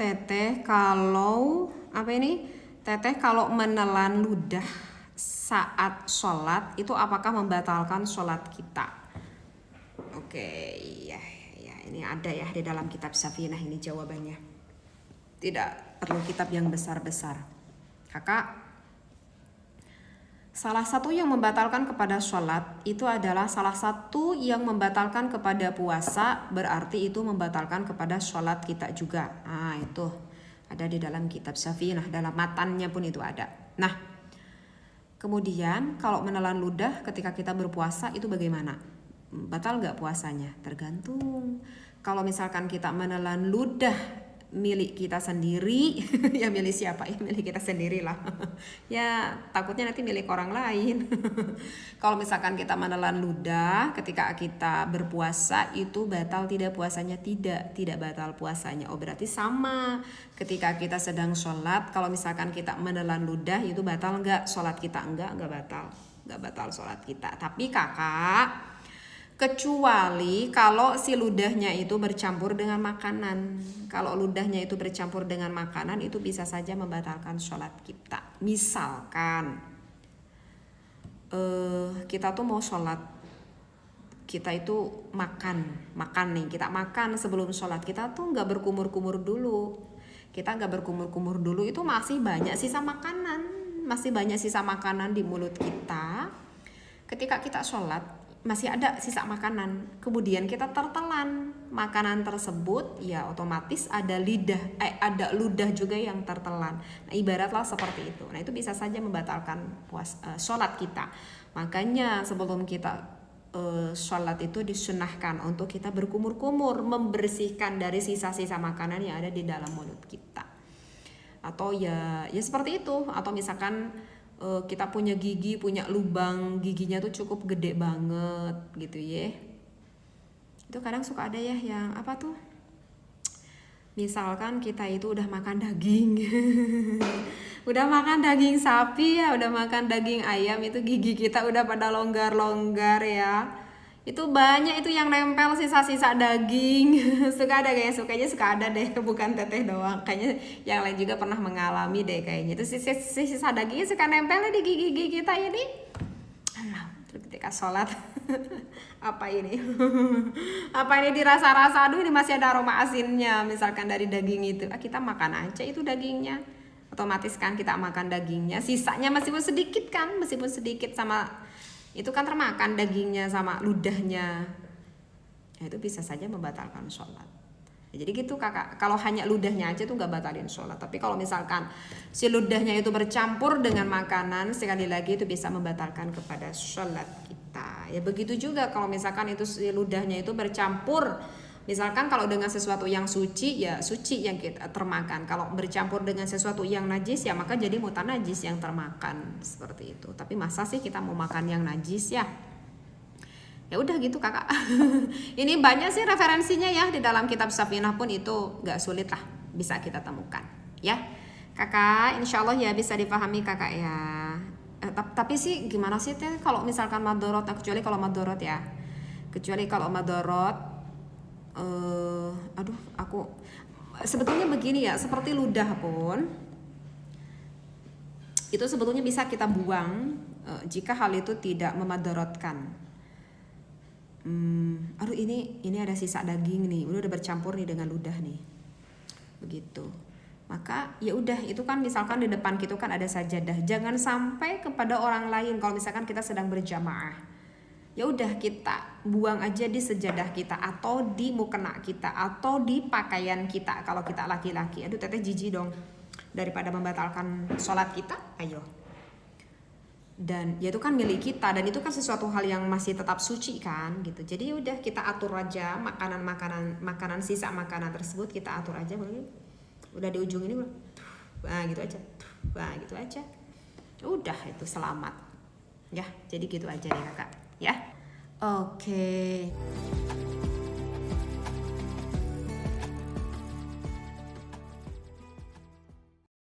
teteh kalau apa ini? Teteh kalau menelan ludah saat sholat itu apakah membatalkan sholat kita? Oke, ya, ini ada ya di dalam kitab Safinah ini jawabannya. Tidak perlu kitab yang besar-besar. Kakak, salah satu yang membatalkan kepada sholat itu adalah salah satu yang membatalkan kepada puasa, berarti itu membatalkan kepada sholat kita juga. Nah itu ada di dalam kitab Safinah, dalam matannya pun itu ada. Nah, kemudian kalau menelan ludah ketika kita berpuasa itu bagaimana? Batal nggak puasanya? Tergantung. Kalau misalkan kita menelan ludah milik kita sendiri, ya milik siapa? Ya milik kita sendiri lah. Ya takutnya nanti milik orang lain. Kalau misalkan kita menelan ludah ketika kita berpuasa itu batal tidak puasanya? Tidak batal puasanya. Oh berarti sama ketika kita sedang sholat, kalau misalkan kita menelan ludah itu batal nggak sholat kita? Nggak batal sholat kita. Tapi kakak, kecuali kalau si ludahnya itu bercampur dengan makanan. Kalau ludahnya itu bercampur dengan makanan itu bisa saja membatalkan sholat kita. Misalkan kita tuh mau sholat, kita itu makan nih, kita makan sebelum sholat, kita tuh nggak berkumur-kumur dulu. Kita nggak berkumur-kumur dulu itu masih banyak sisa makanan di mulut kita. Ketika kita sholat masih ada sisa makanan, kemudian kita tertelan makanan tersebut, ya otomatis ada ludah juga yang tertelan. Nah, ibaratlah seperti itu. Nah, itu bisa saja membatalkan sholat kita. Makanya sebelum kita sholat itu disunahkan untuk kita berkumur-kumur, membersihkan dari sisa-sisa makanan yang ada di dalam mulut kita. Atau ya seperti itu. Atau misalkan kita punya lubang giginya tuh cukup gede banget gitu ya. Itu kadang suka ada ya yang apa tuh, misalkan kita itu udah makan daging udah makan daging sapi ya, udah makan daging ayam, itu gigi kita udah pada longgar-longgar ya. Itu banyak itu yang nempel sisa-sisa daging. Suka ada deh, bukan teteh doang, kayaknya yang lain juga pernah mengalami deh kayaknya. Itu sisa dagingnya suka nempel di gigi kita ini. Ketika sholat apa ini dirasa-rasa, aduh ini masih ada aroma asinnya misalkan dari daging itu. Kita makan aja itu dagingnya, otomatis kan kita makan dagingnya, sisanya meskipun sedikit sama itu kan termakan dagingnya sama ludahnya. Nah, itu bisa saja membatalkan sholat. Jadi gitu kakak, kalau hanya ludahnya aja tuh nggak batalin sholat. Tapi kalau misalkan si ludahnya itu bercampur dengan makanan, sekali lagi itu bisa membatalkan kepada sholat kita. Ya begitu juga kalau misalkan itu si ludahnya itu bercampur, misalkan kalau dengan sesuatu yang suci, ya suci yang kita termakan. Kalau bercampur dengan sesuatu yang najis, ya maka jadi mutanajis yang termakan, seperti itu. Tapi masa sih kita mau makan yang najis ya? Ya udah gitu kakak. Ini banyak sih referensinya ya di dalam kitab Safinah pun, itu gak sulit lah, bisa kita temukan ya kakak. Insya Allah ya bisa dipahami kakak ya. Tapi sih gimana sih teh kalau misalkan madorot, kecuali kalau madorot aku sebetulnya begini ya, seperti ludah pun itu sebetulnya bisa kita buang jika hal itu tidak memadorotkan. Ini ada sisa daging nih, udah bercampur nih dengan ludah nih, begitu. Maka ya udah, itu kan misalkan di depan kita kan ada sajadah, jangan sampai kepada orang lain. Kalau misalkan kita sedang berjamaah, ya udah kita buang aja di sejadah kita, atau di mukena kita, atau di pakaian kita kalau kita laki-laki. Aduh teteh jijik dong, daripada membatalkan sholat kita, ayo. Dan ya itu kan milik kita, dan itu kan sesuatu hal yang masih tetap suci kan gitu. Jadi udah kita atur aja makanan sisa makanan tersebut, kita atur aja, udah di ujung ini gitu aja, udah itu selamat ya. Jadi gitu aja ya kakak ya. Oke.